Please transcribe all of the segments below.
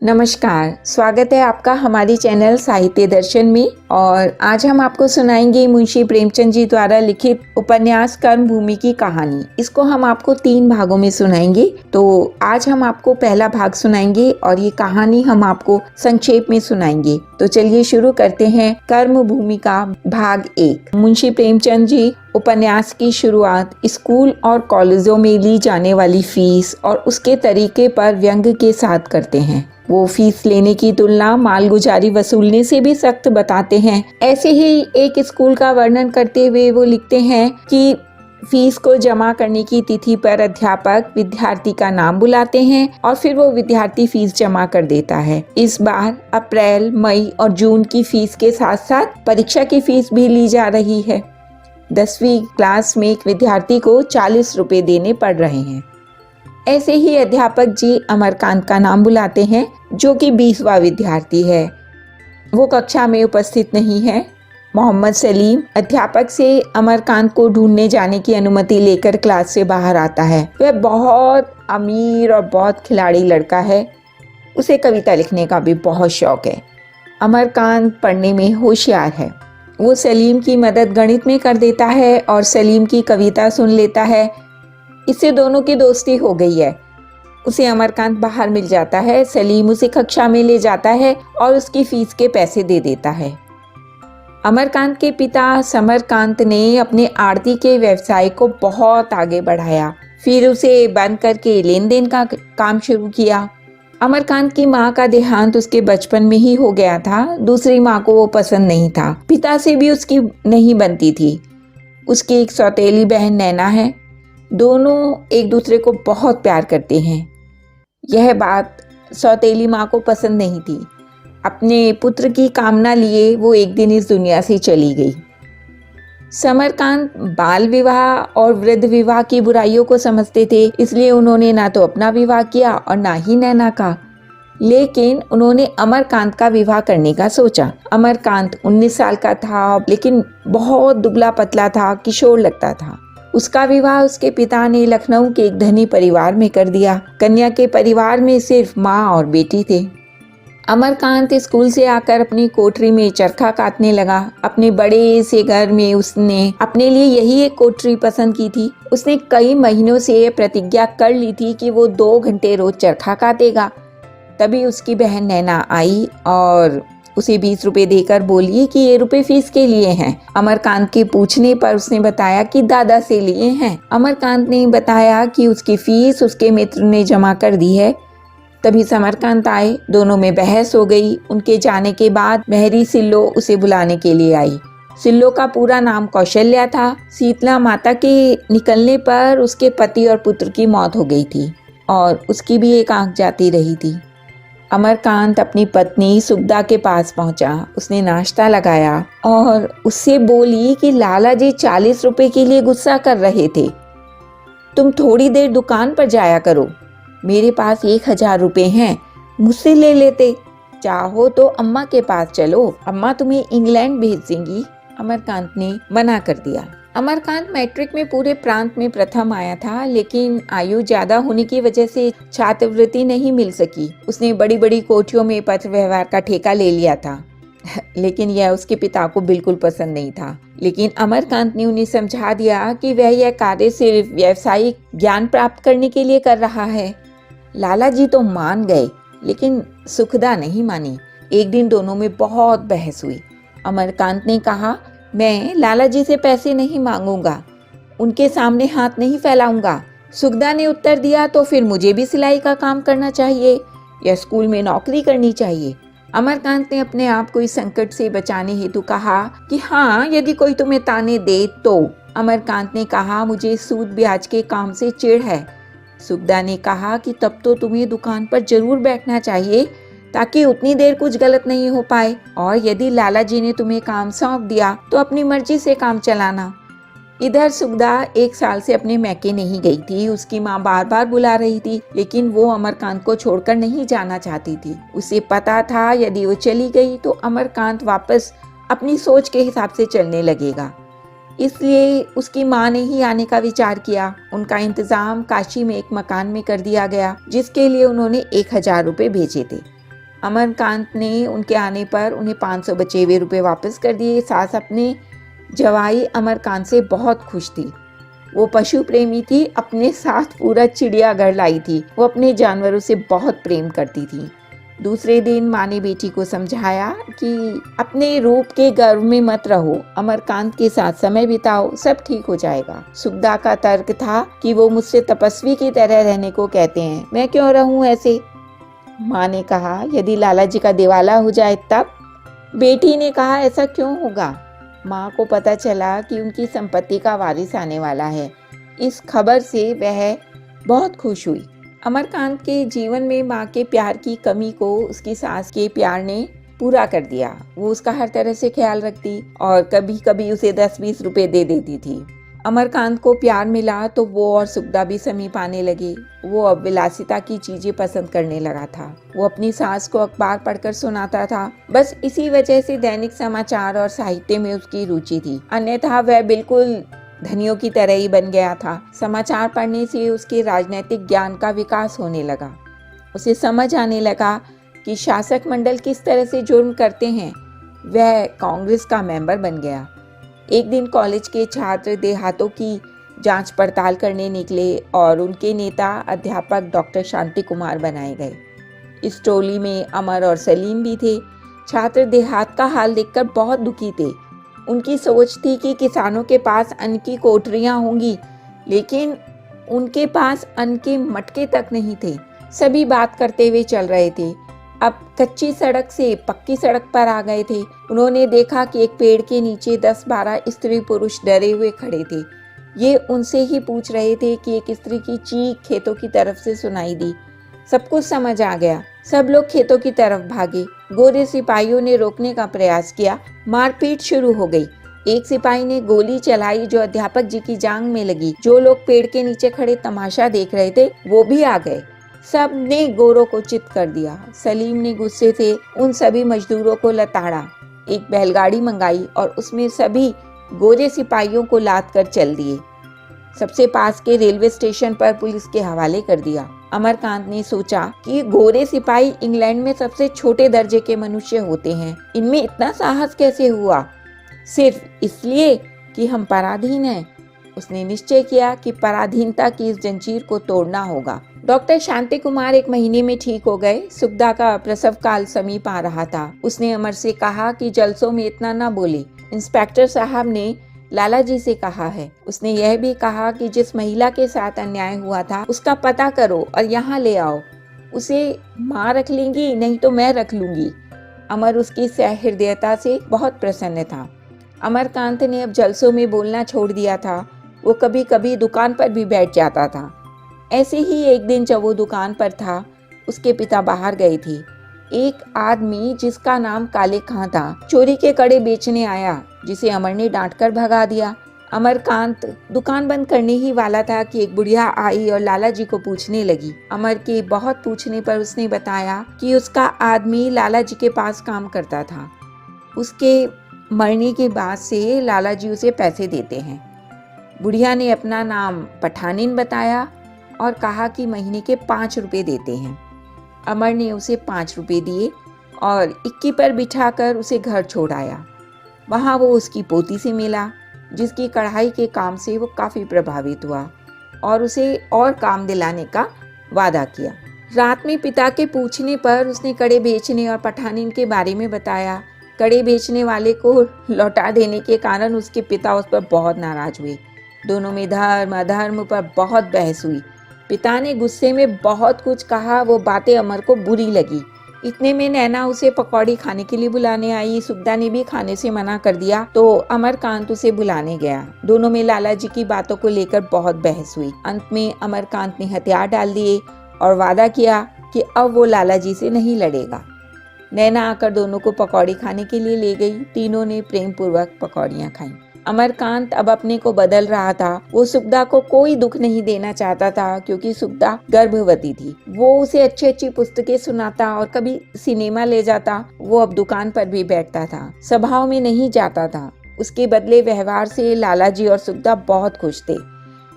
नमस्कार, स्वागत है आपका हमारी चैनल साहित्य दर्शन में। और आज हम आपको सुनाएंगे मुंशी प्रेमचंद जी द्वारा लिखित उपन्यास कर्मभूमि की कहानी। इसको हम आपको 3 भागों में सुनाएंगे। तो आज हम आपको पहला भाग सुनाएंगे और ये कहानी हम आपको संक्षेप में सुनाएंगे। तो चलिए शुरू करते हैं कर्मभूमि का भाग 1। मुंशी प्रेमचंद जी उपन्यास की शुरुआत स्कूल और कॉलेजों में ली जाने वाली फीस और उसके तरीके पर व्यंग के साथ करते हैं। वो फीस लेने की तुलना मालगुजारी वसूलने से भी सख्त बताते हैं। ऐसे ही एक स्कूल का वर्णन करते हुए वो लिखते हैं कि फीस को जमा करने की तिथि पर अध्यापक विद्यार्थी का नाम बुलाते हैं और फिर वो विद्यार्थी फीस जमा कर देता है। इस बार अप्रैल, मई और जून की फीस के साथ साथ परीक्षा की फीस भी ली जा रही है। 10वीं क्लास में एक विद्यार्थी को 40 रुपए देने पड़ रहे हैं। ऐसे ही अध्यापक जी अमरकांत का नाम बुलाते हैं, जो कि 20वां विद्यार्थी है। वो कक्षा में उपस्थित नहीं है। मोहम्मद सलीम अध्यापक से अमरकांत को ढूंढने जाने की अनुमति लेकर क्लास से बाहर आता है। वह बहुत अमीर और बहुत खिलाड़ी लड़का है। उसे कविता लिखने का भी बहुत शौक है। अमरकांत पढ़ने में होशियार है। वो सलीम की मदद गणित में कर देता है और सलीम की कविता सुन लेता है। इससे दोनों की दोस्ती हो गई है। उसे अमरकांत बाहर मिल जाता है। सलीम उसे कक्षा में ले जाता है और उसकी फीस के पैसे दे देता है। अमरकांत के पिता समरकांत ने अपने आड़ती के व्यवसाय को बहुत आगे बढ़ाया। फिर उसे बंद करके लेन देन का काम शुरू किया। अमरकांत की माँ का देहांत उसके बचपन में ही हो गया था। दूसरी माँ को वो पसंद नहीं था। पिता से भी उसकी नहीं बनती थी। उसकी एक सौतेली बहन नैना है। दोनों एक दूसरे को बहुत प्यार करते हैं। यह बात सौतेली माँ को पसंद नहीं थी। अपने पुत्र की कामना लिए वो एक दिन इस दुनिया से चली गई। समरकांत बाल विवाह और वृद्ध विवाह की बुराइयों को समझते थे, इसलिए उन्होंने ना तो अपना विवाह किया और ना ही नैना का। लेकिन उन्होंने अमरकांत का विवाह करने का सोचा। अमरकांत 19 साल का था, लेकिन बहुत दुबला पतला था, किशोर लगता था। उसका विवाह उसके पिता ने लखनऊ के एक धनी परिवार में कर दिया। कन्या के परिवार में सिर्फ माँ और बेटी थे। अमरकांत स्कूल से आकर अपनी कोठरी में चरखा काटने लगा। अपने बड़े से घर में उसने अपने लिए यही एक कोठरी पसंद की थी। उसने कई महीनों से प्रतिज्ञा कर ली थी कि वो 2 घंटे रोज चरखा काटेगा। तभी उसकी बहन नैना आई और उसे 20 रुपए देकर बोली कि ये रुपए फीस के लिए हैं। अमरकांत के पूछने पर उसने बताया कि दादा से लिए हैं। अमरकांत ने बताया कि उसकी फीस उसके मित्र ने जमा कर दी है। तभी समरकांत आए। दोनों में बहस हो गई। उनके जाने के बाद मेहरी सिल्लो उसे बुलाने के लिए आई। सिल्लो का पूरा नाम कौशल्या था। शीतला माता के निकलने पर उसके पति और पुत्र की मौत हो गई थी और उसकी भी एक आंख जाती रही थी। अमरकांत अपनी पत्नी सुगदा के पास पहुंचा। उसने नाश्ता लगाया और उससे बोली कि लाला जी 40 रुपए के लिए गुस्सा कर रहे थे। तुम थोड़ी देर दुकान पर जाया करो। मेरे पास 1000 रुपए हैं, मुझसे ले लेते। चाहो तो अम्मा के पास चलो, अम्मा तुम्हें इंग्लैंड भेज देंगी। अमरकांत ने मना कर दिया। अमरकांत मैट्रिक में पूरे प्रांत में प्रथम आया था, लेकिन आयु ज्यादा होने की वजह से छात्रवृत्ति नहीं मिल सकी। उसने बड़ी बड़ी कोठियों में पत्र व्यवहार का ठेका ले लिया था लेकिन यह उसके पिता को बिल्कुल पसंद नहीं था। लेकिन अमरकांत ने उन्हें समझा दिया कि वह यह कार्य सिर्फ व्यावसायिक ज्ञान प्राप्त करने के लिए कर रहा है। लाला जी तो मान गए, लेकिन सुखदा नहीं मानी। एक दिन दोनों में बहुत बहस हुई। अमरकांत ने कहा, मैं लाला जी से पैसे नहीं मांगूंगा, उनके सामने हाथ नहीं फैलाऊंगा। सुगदा ने उत्तर दिया, तो फिर मुझे भी सिलाई का काम करना चाहिए या स्कूल में नौकरी करनी चाहिए। अमरकांत ने अपने आप को इस संकट से बचाने हेतु कहा कि हाँ, यदि कोई तुम्हें ताने दे तो। अमरकांत ने कहा, मुझे सूद ब्याज के काम से चिढ़ है। सुगदा ने कहा कि तब तो तुम्हें दुकान पर जरूर बैठना चाहिए, ताकि उतनी देर कुछ गलत नहीं हो पाए। और यदि लाला जी ने तुम्हें काम सौंप दिया तो अपनी मर्जी से काम चलाना। इधर सुगदा 1 साल से अपने मैके नहीं गई थी। उसकी माँ बार बार बुला रही थी, लेकिन वो अमरकांत को छोड़कर नहीं जाना चाहती थी। उसे पता था यदि वो चली गई तो अमरकांत वापस अपनी सोच के हिसाब से चलने लगेगा। इसलिए उसकी माँ ने ही आने का विचार किया। उनका इंतजाम काशी में एक मकान में कर दिया गया, जिसके लिए उन्होंने 1000 रुपए भेजे थे। अमरकांत ने उनके आने पर उन्हें 500 बचे हुए रुपए वापस कर दिए। सास अपने जवाई अमरकांत से बहुत खुश थी। वो पशु प्रेमी थी, अपने साथ पूरा चिड़ियाघर लाई थी। वो अपने जानवरों से बहुत प्रेम करती थी। दूसरे दिन माँ ने बेटी को समझाया कि अपने रूप के गर्व में मत रहो, अमरकांत के साथ समय बिताओ, सब ठीक हो जाएगा। सुगदा का तर्क था कि वो मुझसे तपस्वी की तरह रहने को कहते हैं, मैं क्यों रहूं ऐसे। माँ ने कहा, यदि लाला जी का दिवाला हो जाए तब। बेटी ने कहा, ऐसा क्यों होगा। माँ को पता चला कि उनकी संपत्ति का वारिस आने वाला है। इस खबर से वह बहुत खुश हुई। अमरकांत के जीवन में माँ के प्यार की कमी को उसकी सास के प्यार ने पूरा कर दिया। वो उसका हर तरह से ख्याल रखती और कभी कभी उसे 10-20 रुपए दे देती थी। अमरकांत को प्यार मिला तो वो और सुगदा भी समीप आने लगे। वो अब विलासिता की चीजें पसंद करने लगा था। वो अपनी सास को अखबार पढ़कर सुनाता था। बस इसी वजह से दैनिक समाचार और साहित्य में उसकी रुचि थी, अन्यथा वह बिल्कुल धनियों की तरह ही बन गया था। समाचार पढ़ने से उसके राजनीतिक ज्ञान का विकास होने लगा। उसे समझ आने लगा कि शासक मंडल किस तरह से जुर्म करते हैं। वह कांग्रेस का मेंबर बन गया। एक दिन कॉलेज के छात्र देहातों की जांच पड़ताल करने निकले और उनके नेता अध्यापक डॉक्टर शांति कुमार बनाए गए। इस टोली में अमर और सलीम भी थे। छात्र देहात का हाल देखकर बहुत दुखी थे। उनकी सोच थी कि किसानों के पास अन्न की कोठरियां होंगी, लेकिन उनके पास अन्न के मटके तक नहीं थे। सभी बात करते हुए चल रहे थे। अब कच्ची सड़क से पक्की सड़क पर आ गए थे। उन्होंने देखा कि एक पेड़ के नीचे 10-12 स्त्री पुरुष डरे हुए खड़े थे। ये उनसे ही पूछ रहे थे कि एक स्त्री की चीख खेतों की तरफ से सुनाई दी। सब कुछ समझ आ गया। सब लोग खेतों की तरफ भागे। गोरे सिपाहियों ने रोकने का प्रयास किया। मारपीट शुरू हो गई। एक सिपाही ने गोली चलाई जो अध्यापक जी की जांघ में लगी। जो लोग पेड़ के नीचे खड़े तमाशा देख रहे थे वो भी आ गए। सब ने गोरों को चित कर दिया। सलीम ने गुस्से से उन सभी मजदूरों को लताड़ा। एक बैलगाड़ी मंगाई और उसमें सभी गोरे सिपाहियों को लाद कर चल दिए। सबसे पास के रेलवे स्टेशन पर पुलिस के हवाले कर दिया। अमरकांत ने सोचा कि गोरे सिपाही इंग्लैंड में सबसे छोटे दर्जे के मनुष्य होते हैं। इनमें इतना साहस कैसे हुआ? सिर्फ इसलिए कि हम पराधीन हैं। उसने निश्चय किया कि पराधीनता की इस जंजीर को तोड़ना होगा। डॉक्टर शांति कुमार 1 महीने में ठीक हो गए। सुगदा का प्रसव काल समीप आ रहा था। उसने अमर से कहा कि जलसों में इतना न बोले। इंस्पेक्टर साहब ने लाला जी से कहा है। उसने यह भी कहा कि जिस महिला के साथ अन्याय हुआ था उसका पता करो और यहाँ ले आओ। उसे माँ रख लेंगी, नहीं तो मैं रख लूंगी। अमर उसकी सहृदयता से बहुत प्रसन्न था। अमरकांत ने अब जलसों में बोलना छोड़ दिया था। वो कभी कभी दुकान पर भी बैठ जाता था। ऐसे ही एक दिन जब वो दुकान पर था, उसके पिता बाहर गए थे। एक आदमी जिसका नाम काले खां था चोरी के कड़े बेचने आया, जिसे अमर ने डांट कर भगा दिया। अमरकांत दुकान बंद करने ही वाला था कि एक बुढ़िया आई और लाला जी को पूछने लगी। अमर के बहुत पूछने पर उसने बताया कि उसका आदमी लाला जी के पास काम करता था। उसके मरने के बाद से लाला जी उसे पैसे देते हैं। बुढ़िया ने अपना नाम पठानिन बताया और कहा कि महीने के 5 रुपए देते हैं। अमर ने उसे 5 रुपए दिए और इक्की पर बिठाकर उसे घर छोड़ आया। वहाँ वो उसकी पोती से मिला, जिसकी कढ़ाई के काम से वो काफ़ी प्रभावित हुआ और उसे और काम दिलाने का वादा किया। रात में पिता के पूछने पर उसने कड़े बेचने और पठानिन के बारे में बताया। कड़े बेचने वाले को लौटा देने के कारण उसके पिता उस पर बहुत नाराज हुए। दोनों में धर्म अधर्म पर बहुत बहस हुई। पिता ने गुस्से में बहुत कुछ कहा। वो बातें अमर को बुरी लगी। इतने में नैना उसे पकौड़ी खाने के लिए बुलाने आई। सुगदा ने भी खाने से मना कर दिया तो अमरकांत उसे बुलाने गया। दोनों में लाला जी की बातों को लेकर बहुत बहस हुई। अंत में अमरकांत ने हथियार डाल दिए और वादा किया कि अब वो लाला जी से नहीं लड़ेगा। नैना आकर दोनों को पकौड़ी खाने के लिए ले गई। तीनों ने प्रेम पूर्वक पकौड़ियाँ खाईं। अमरकांत अब अपने को बदल रहा था। वो सुगदा को कोई दुख नहीं देना चाहता था, क्योंकि सुगदा गर्भवती थी। वो उसे अच्छी अच्छी पुस्तकें सुनाता और कभी सिनेमा ले जाता। वो अब दुकान पर भी बैठता था, सभाओं में नहीं जाता था। उसके बदले व्यवहार से लाला जी और सुगदा बहुत खुश थे।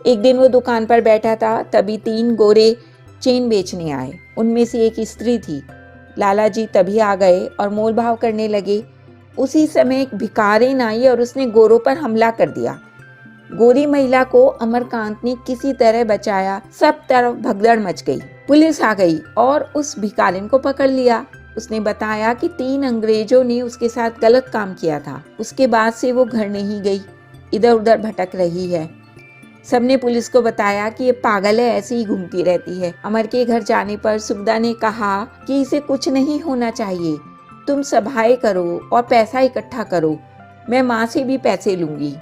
एक दिन वो दुकान पर बैठा था, तभी 3 गोरे चेन बेचने आए। उनमें से एक स्त्री थी। लाला जी तभी आ गए और मोल भाव करने लगे। उसी समय एक भिखारिन आई और उसने गोरों पर हमला कर दिया। गोरी महिला को अमरकांत ने किसी तरह बचाया। सब तरफ भगदड़ मच गई। पुलिस आ गई और उस भिखारिन को पकड़ लिया। उसने बताया कि 3 अंग्रेजों ने उसके साथ गलत काम किया था। उसके बाद से वो घर नहीं गई, इधर उधर भटक रही है। सबने पुलिस को बताया कि ये पागल है, ऐसे ही घूमती रहती है। अमर के घर जाने पर सुगदा ने कहा कि इसे कुछ नहीं होना चाहिए, तुम सभाएं करो और पैसा इकट्ठा करो, मैं माँ से भी पैसे लूंगी।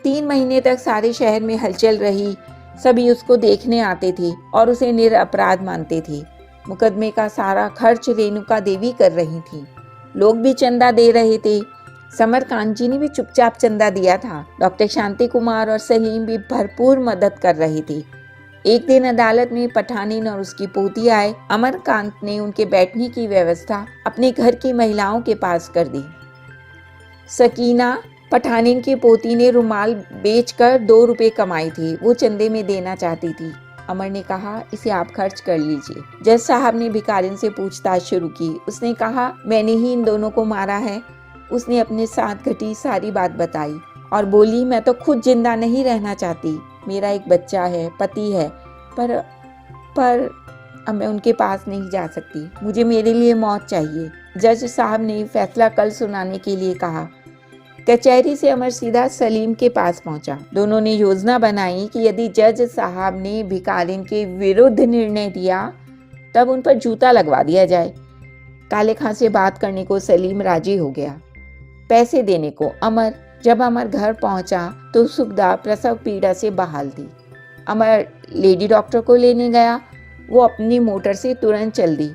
3 महीने तक सारे शहर में हलचल रही। सभी उसको देखने आते थे और उसे निरपराध मानते थे। मुकदमे का सारा खर्च रेणुका देवी कर रही थी। लोग भी चंदा दे रहे थे। समरकांत जी ने भी चुपचाप चंदा दिया था। डॉक्टर शांति कुमार और सलीम भी भरपूर मदद कर रहे थे। एक दिन अदालत में पठानिन और उसकी पोती आए। अमरकांत ने उनके बैठने की व्यवस्था अपने घर की महिलाओं के पास कर दी। सकीना, पठानिन की पोती, ने रुमाल बेचकर 2 रुपए कमाए थे। वो चंदे में देना चाहती थी। अमर ने कहा, इसे आप खर्च कर लीजिए। जज साहब ने भिखारिन से पूछताछ शुरू की। उसने कहा, मैंने ही इन दोनों को मारा है। उसने अपने साथ घटी सारी बात बताई और बोली, मैं तो खुद जिंदा नहीं रहना चाहती। मेरा एक बच्चा है, पति है, पर अब मैं उनके पास नहीं जा सकती। मुझे मेरे लिए मौत चाहिए। जज साहब ने फैसला कल सुनाने के लिए कहा। कचहरी से अमर सीधा सलीम के पास पहुंचा। दोनों ने योजना बनाई कि यदि जज साहब ने भिखारिन के विरुद्ध निर्णय दिया तब उन पर जूता लगवा दिया जाए। काले खां से बात करने को सलीम राजी हो गया, पैसे देने को अमर। जब अमर घर पहुंचा तो सुगदा प्रसव पीड़ा से बहाल थी। अमर लेडी डॉक्टर को लेने गया। वो अपनी मोटर से तुरंत चल दी।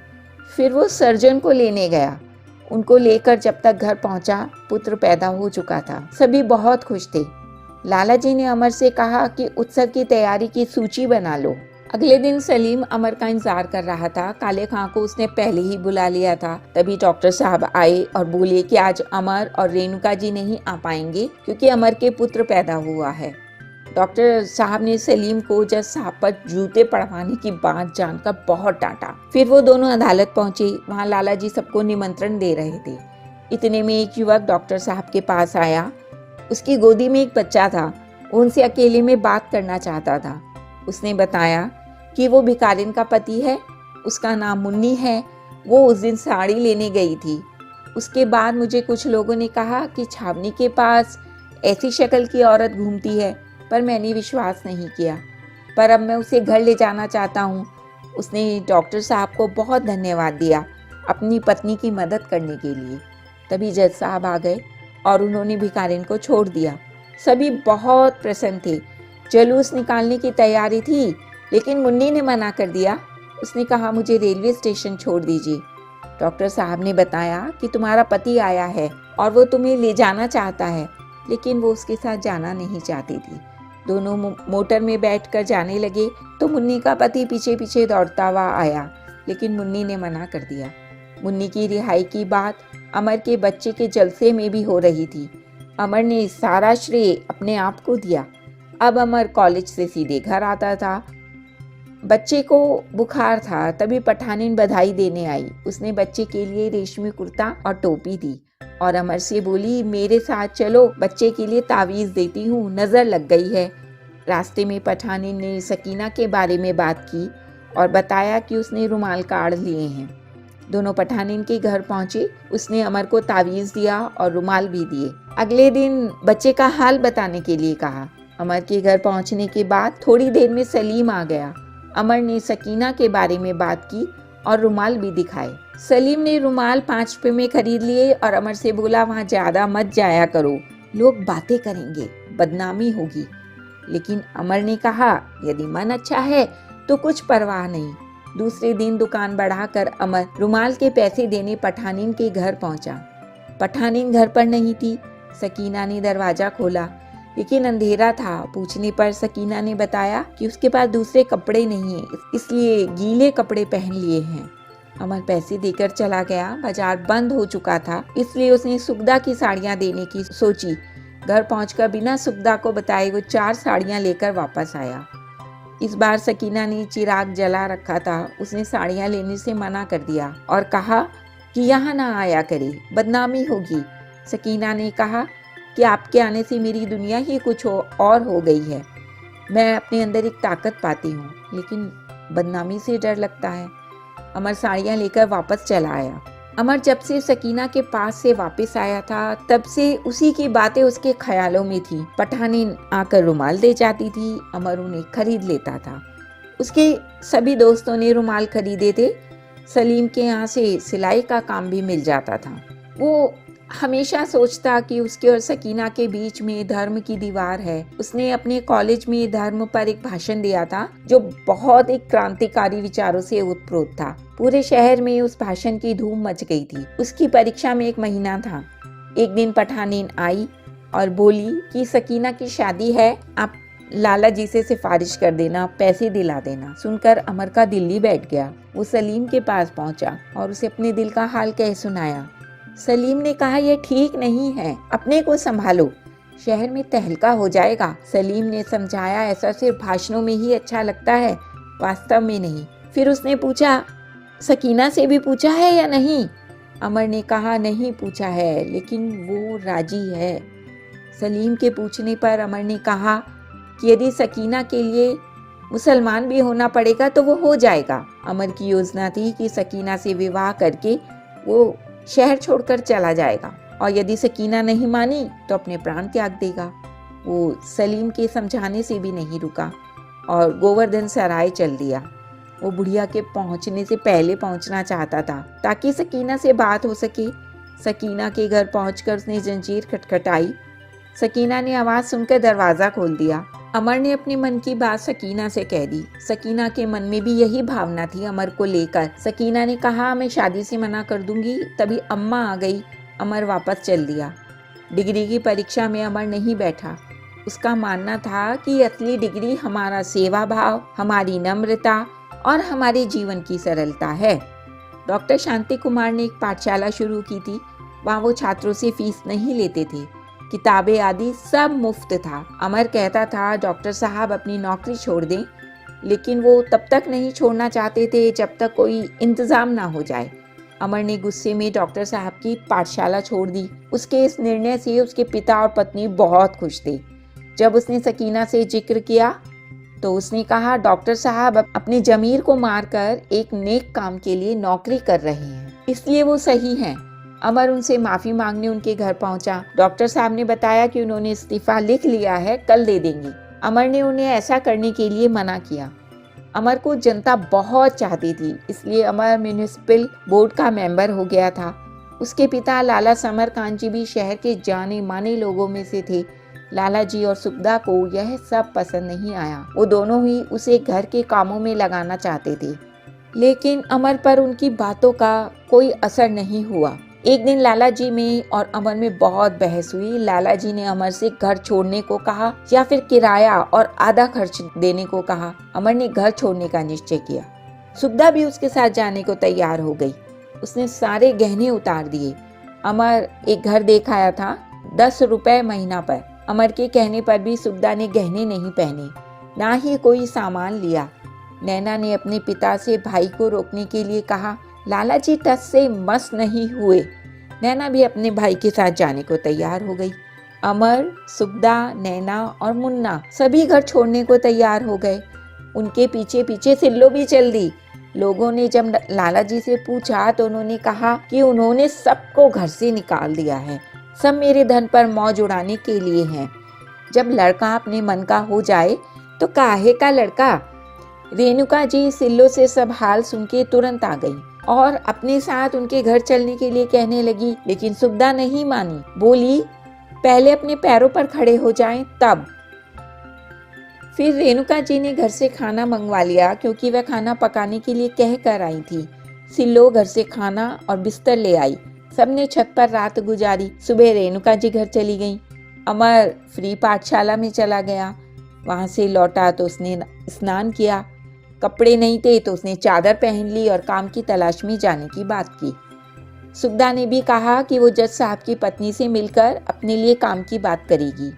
फिर वो सर्जन को लेने गया। उनको लेकर जब तक घर पहुंचा, पुत्र पैदा हो चुका था। सभी बहुत खुश थे। लाला जी ने अमर से कहा कि उत्सव की तैयारी की सूची बना लो। अगले दिन सलीम अमर का इंतजार कर रहा था। काले खां को उसने पहले ही बुला लिया था। तभी डॉक्टर साहब आए और बोले कि आज अमर और रेणुका जी नहीं आ पाएंगे क्योंकि अमर के पुत्र पैदा हुआ है। डॉक्टर साहब ने सलीम को जज साहब पर जूते पड़वाने की बात जानकर बहुत डांटा। फिर वो दोनों अदालत पहुंचे। वहाँ लाला जी सबको निमंत्रण दे रहे थे। इतने में एक युवक डॉक्टर साहब के पास आया। उसकी गोदी में एक बच्चा था। वो उनसे अकेले में बात करना चाहता था। उसने बताया कि वो भिखारिन का पति है, उसका नाम मुन्नी है। वो उस दिन साड़ी लेने गई थी। उसके बाद मुझे कुछ लोगों ने कहा कि छावनी के पास ऐसी शक्ल की औरत घूमती है, पर मैंने विश्वास नहीं किया। पर अब मैं उसे घर ले जाना चाहता हूँ। उसने डॉक्टर साहब को बहुत धन्यवाद दिया अपनी पत्नी की मदद करने के लिए। तभी जज साहब आ गए और उन्होंने भिखारिन को छोड़ दिया। सभी बहुत प्रसन्न थे। जुलूस निकालने की तैयारी थी, लेकिन मुन्नी ने मना कर दिया। उसने कहा, मुझे रेलवे स्टेशन छोड़ दीजिए। डॉक्टर साहब ने बताया कि तुम्हारा पति आया है और वो तुम्हें ले जाना चाहता है, लेकिन वो उसके साथ जाना नहीं चाहती थी। दोनों मोटर में बैठकर जाने लगे तो मुन्नी का पति पीछे पीछे दौड़ता हुआ आया, लेकिन मुन्नी ने मना कर दिया। मुन्नी की रिहाई की बात अमर के बच्चे के जलसे में भी हो रही थी। अमर ने सारा श्रेय अपने आप को दिया। अब अमर कॉलेज से सीधे घर आता था। बच्चे को बुखार था, तभी पठानिन बधाई देने आई। उसने बच्चे के लिए रेशमी कुर्ता और टोपी दी और अमर से बोली, मेरे साथ चलो, बच्चे के लिए तावीज़ देती हूँ, नज़र लग गई है। रास्ते में पठानिन ने सकीना के बारे में बात की और बताया कि उसने रुमाल काढ़ लिए हैं। दोनों पठानिन के घर पहुंचे। उसने अमर को तावीज़ दिया और रुमाल भी दिए। अगले दिन बच्चे का हाल बताने के लिए कहा। अमर के घर पहुंचने के बाद थोड़ी देर में सलीम आ गया। अमर ने सकीना के बारे में बात की और रुमाल भी दिखाए। सलीम ने रुमाल 5 रुपए में खरीद लिए और अमर से बोला, वहाँ ज़्यादा मत जाया करो, लोग बातें करेंगे, बदनामी होगी। लेकिन अमर ने कहा, यदि मन अच्छा है तो कुछ परवाह नहीं। दूसरे दिन दुकान बढ़ाकर अमर रुमाल के पैसे देने पठानिन के घर पहुंचा। पठानिन घर पर नहीं थी। सकीना ने दरवाजा खोला, लेकिन अंधेरा था। पूछने पर सकीना ने बताया कि उसके पास दूसरे कपड़े नहीं हैं, इसलिए गीले कपड़े पहन लिए हैं। अमर पैसे देकर चला गया। बाजार बंद हो चुका था, इसलिए उसने सुगदा की साड़ियाँ देने की सोची। घर पहुंचकर बिना सुगदा को बताए वो 4 साड़ियाँ लेकर वापस आया। इस बार सकीना ने चिराग जला रखा था। उसने साड़ियाँ लेने से मना कर दिया और कहा कि यहाँ ना आया करे, बदनामी होगी। सकीना ने कहा कि आपके आने से मेरी दुनिया ही कुछ और हो गई है। मैं अपने अंदर एक ताकत पाती हूँ, लेकिन बदनामी से डर लगता है। अमर साड़ियाँ लेकर वापस चला आया। अमर जब से सकीना के पास से वापस आया था तब से उसी की बातें उसके ख्यालों में थी। पठानी आकर रुमाल दे जाती थी, अमर उन्हें खरीद लेता था। उसके सभी दोस्तों ने रुमाल खरीदे थे। सलीम के यहाँ से सिलाई का काम भी मिल जाता था। वो हमेशा सोचता कि उसके और सकीना के बीच में धर्म की दीवार है। उसने अपने कॉलेज में धर्म पर एक भाषण दिया था जो बहुत ही क्रांतिकारी विचारों से उत्प्रोत था। पूरे शहर में उस भाषण की धूम मच गई थी। उसकी परीक्षा में एक महीना था। एक दिन पठानीन आई और बोली कि सकीना की शादी है, आप लाला जी से सिफारिश कर देना, पैसे दिला देना। सुनकर अमर का दिल ही बैठ गया। वो सलीम के पास पहुंचा और उसे अपने दिल का हाल कह सुनाया। सलीम ने कहा, यह ठीक नहीं है, अपने को संभालो, शहर में तहलका हो जाएगा। सलीम ने समझाया, ऐसा सिर्फ भाषणों में ही अच्छा लगता है, वास्तव में नहीं। फिर उसने पूछा, सकीना से भी पूछा है या नहीं? अमर ने कहा, नहीं पूछा है, लेकिन वो राजी है। सलीम के पूछने पर अमर ने कहा कि यदि सकीना के लिए मुसलमान भी होना पड़ेगा तो वो हो जाएगा। अमर की योजना थी कि सकीना से विवाह करके वो शहर छोड़कर चला जाएगा और यदि सकीना नहीं मानी तो अपने प्राण त्याग देगा। वो सलीम के समझाने से भी नहीं रुका और गोवर्धन सराय चल दिया। वो बुढ़िया के पहुंचने से पहले पहुंचना चाहता था ताकि सकीना से बात हो सके। सकीना के घर पहुंचकर उसने जंजीर खटखटाई। सकीना ने आवाज़ सुनकर दरवाज़ा खोल दिया। अमर ने अपने मन की बात सकीना से कह दी। सकीना के मन में भी यही भावना थी अमर को लेकर। सकीना ने कहा, मैं शादी से मना कर दूंगी। तभी अम्मा आ गई। अमर वापस चल दिया। डिग्री की परीक्षा में अमर नहीं बैठा। उसका मानना था कि असली डिग्री हमारा सेवा भाव, हमारी नम्रता और हमारे जीवन की सरलता है। डॉक्टर शांति कुमार ने एक पाठशाला शुरू की थी। वहाँ वो छात्रों से फीस नहीं लेते थे, किताबें आदि सब मुफ्त था। अमर कहता था, डॉक्टर साहब अपनी नौकरी छोड़ दें, लेकिन वो तब तक नहीं छोड़ना चाहते थे जब तक कोई इंतज़ाम ना हो जाए। अमर ने गुस्से में डॉक्टर साहब की पाठशाला छोड़ दी। उसके इस निर्णय से उसके पिता और पत्नी बहुत खुश थे। जब उसने सकीना से जिक्र किया तो उसने कहा, डॉक्टर साहब अपने जमीर को मारकर एक नेक काम के लिए नौकरी कर रहे हैं, इसलिए वो सही हैं। अमर उनसे माफ़ी मांगने उनके घर पहुंचा। डॉक्टर साहब ने बताया कि उन्होंने इस्तीफा लिख लिया है, कल दे देंगी। अमर ने उन्हें ऐसा करने के लिए मना किया। अमर को जनता बहुत चाहती थी, इसलिए अमर म्यूनिसिपल बोर्ड का मेंबर हो गया था। उसके पिता लाला समरकांत जी भी शहर के जाने माने लोगों में से थे। लाला जी और सुखदा को यह सब पसंद नहीं आया। वो दोनों ही उसे घर के कामों में लगाना चाहते थे, लेकिन अमर पर उनकी बातों का कोई असर नहीं हुआ। एक दिन लाला जी में और अमर में बहुत बहस हुई। लाला जी ने अमर से घर छोड़ने को कहा या फिर किराया और आधा खर्च देने को कहा। अमर ने घर छोड़ने का निश्चय किया। सुखदा भी उसके साथ जाने को तैयार हो गई। उसने सारे गहने उतार दिए। अमर एक घर देख आया था 10 रुपए महीना पर। अमर के कहने पर भी सुखदा ने गहने नहीं पहने, ना ही कोई सामान लिया। नैना ने अपने पिता से भाई को रोकने के लिए कहा। लाला जी टस से मस नहीं हुए। नैना भी अपने भाई के साथ जाने को तैयार हो गई। अमर, सुखदा, नैना और मुन्ना सभी घर छोड़ने को तैयार हो गए। उनके पीछे पीछे सिल्लो भी चल दी। लोगों ने जब लाला जी से पूछा तो उन्होंने कहा कि उन्होंने सबको घर से निकाल दिया है, सब मेरे धन पर मौज उड़ाने के लिए हैं। जब लड़का अपने मन का हो जाए तो काहे का लड़का। रेणुका जी सिल्लो से सब हाल सुन के तुरंत आ गई और अपने साथ उनके घर चलने के लिए कहने लगी, लेकिन सुखदा नहीं मानी। बोली, पहले अपने पैरों पर खड़े हो जाएं तब। फिर रेणुका जी ने घर से खाना मंगवा लिया, क्योंकि वह खाना पकाने के लिए कह कर आई थी। सिल्लो घर से खाना और बिस्तर ले आई। सबने छत पर रात गुजारी। सुबह रेणुका जी घर चली गई। अमर फ्री पाठशाला में चला गया। वहां से लौटा तो उसने स्नान किया। कपड़े नहीं थे तो उसने चादर पहन ली और काम की तलाश में जाने की बात की। सुखदा ने भी कहा कि वो जज साहब की पत्नी से मिलकर अपने लिए काम की बात करेगी।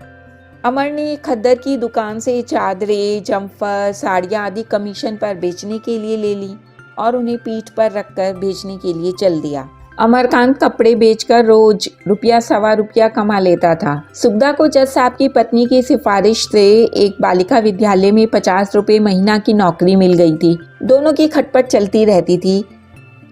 अमर ने खद्दर की दुकान से चादरें, जम्फर, साड़ियाँ आदि कमीशन पर बेचने के लिए ले ली और उन्हें पीठ पर रखकर बेचने के लिए चल दिया। अमरकांत कपड़े बेचकर रोज रुपया सवा रुपया कमा लेता था। सुगदा को जज साहब की पत्नी की सिफारिश से एक बालिका विद्यालय में 50 रुपये महीना की नौकरी मिल गई थी। दोनों की खटपट चलती रहती थी।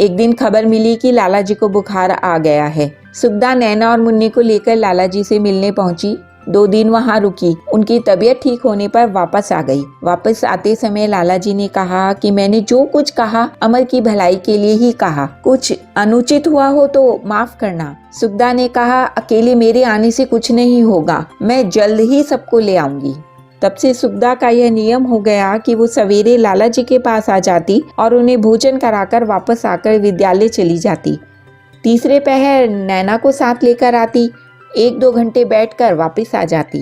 एक दिन खबर मिली कि लाला जी को बुखार आ गया है। सुगदा नैना और मुन्नी को लेकर लाला जी से मिलने पहुंची। 2 दिन वहां रुकी। उनकी तबीयत ठीक होने पर वापस आ गई। वापस आते समय लाला जी ने कहा कि मैंने जो कुछ कहा अमर की भलाई के लिए ही कहा। कुछ अनुचित हुआ हो तो माफ करना। सुगदा ने कहा, अकेले मेरे आने से कुछ नहीं होगा, मैं जल्द ही सबको ले आऊंगी। तब से सुगदा का यह नियम हो गया कि वो सवेरे लाला जी के पास आ जाती और उन्हें भोजन कराकर वापस आकर विद्यालय चली जाती। तीसरे पहर नैना को साथ लेकर आती। 1-2 घंटे बैठकर वापस आ जाती।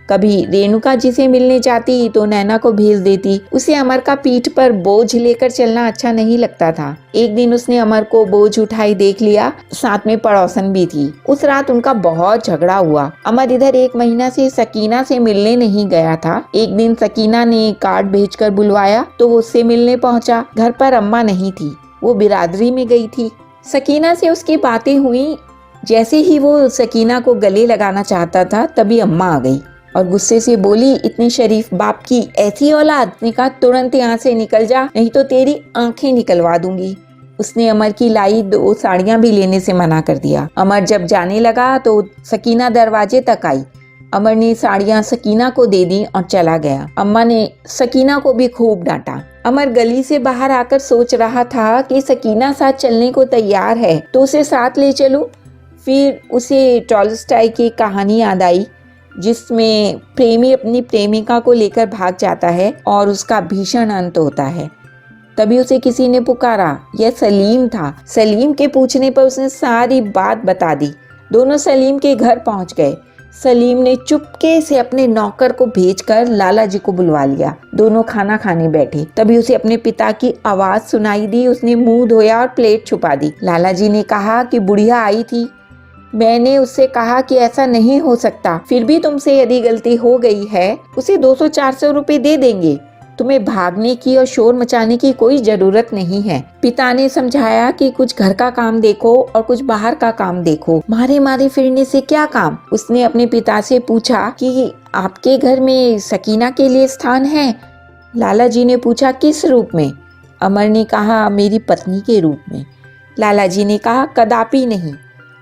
कभी रेणुका जी से मिलने जाती तो नैना को भेज देती। उसे अमर का पीठ पर बोझ लेकर चलना अच्छा नहीं लगता था। एक दिन उसने अमर को बोझ उठाई देख लिया, साथ में पड़ोसन भी थी। उस रात उनका बहुत झगड़ा हुआ। अमर इधर 1 महीना से सकीना से मिलने नहीं गया था। एक दिन सकीना ने कार्ड भेजकर बुलवाया तो वो उससे मिलने पहुंचा। घर पर अम्मा नहीं थी, वो बिरादरी में गई थी। सकीना से उसकी बातें हुई। जैसे ही वो सकीना को गले लगाना चाहता था तभी अम्मा आ गई और गुस्से से बोली, इतनी शरीफ बाप की ऐसी औलाद। ने कहा, तुरंत यहाँ से निकल जा, नहीं तो तेरी आंखें निकलवा दूंगी। उसने अमर की लाई 2 साड़ियाँ भी लेने से मना कर दिया। अमर जब जाने लगा तो सकीना दरवाजे तक आई। अमर ने साड़ियाँ सकीना को दे दी और चला गया। अम्मा ने सकीना को भी खूब डांटा। अमर गली से बाहर आकर सोच रहा था कि सकीना साथ चलने को तैयार है तो उसे साथ ले चलूं। फिर उसे टॉलस्टॉय की कहानी याद आई जिसमें प्रेमी अपनी प्रेमिका को लेकर भाग जाता है और उसका भीषण अंत होता है। तभी उसे किसी ने पुकारा। यह सलीम था। सलीम के पूछने पर उसने सारी बात बता दी। दोनों सलीम के घर पहुंच गए। सलीम ने चुपके से अपने नौकर को भेजकर लाला जी को बुलवा लिया। दोनों खाना खाने बैठे। तभी उसे अपने पिता की आवाज सुनाई दी। उसने मुंह धोया और प्लेट छुपा दी। लाला जी ने कहा कि बुढ़िया आई थी, मैंने उससे कहा कि ऐसा नहीं हो सकता, फिर भी तुमसे यदि गलती हो गई है उसे 200-400 रुपए दे देंगे। तुम्हें भागने की और शोर मचाने की कोई जरूरत नहीं है। पिता ने समझाया कि कुछ घर का काम देखो और कुछ बाहर का काम देखो, मारे मारे फिरने से क्या काम। उसने अपने पिता से पूछा कि आपके घर में सकीना के लिए स्थान है? लाला जी ने पूछा, किस रूप में? अमर ने कहा, मेरी पत्नी के रूप में। लाला जी ने कहा, कदापि नहीं।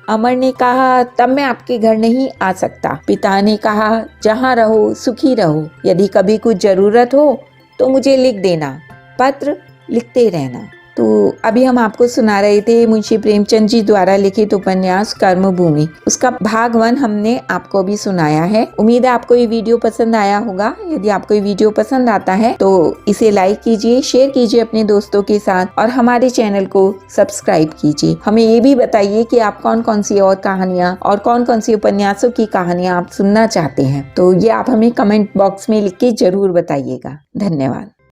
अमर ने कहा, तब मैं आपके घर नहीं आ सकता। पिता ने कहा, जहाँ रहो सुखी रहो, यदि कभी कुछ जरूरत हो तो मुझे लिख देना, पत्र लिखते रहना। तो अभी हम आपको सुना रहे थे मुंशी प्रेमचंद जी द्वारा लिखित उपन्यास कर्मभूमि। उसका भाग 1 हमने आपको भी सुनाया है। उम्मीद है आपको ये वीडियो पसंद आया होगा। यदि आपको ये वीडियो पसंद आता है तो इसे लाइक कीजिए, शेयर कीजिए अपने दोस्तों के साथ और हमारे चैनल को सब्सक्राइब कीजिए। हमें ये भी बताइए कि आप कौन कौन सी और कहानियाँ और कौन कौन सी उपन्यासों की कहानियाँ आप सुनना चाहते हैं। तो ये आप हमें कमेंट बॉक्स में लिख के जरूर बताइएगा। धन्यवाद।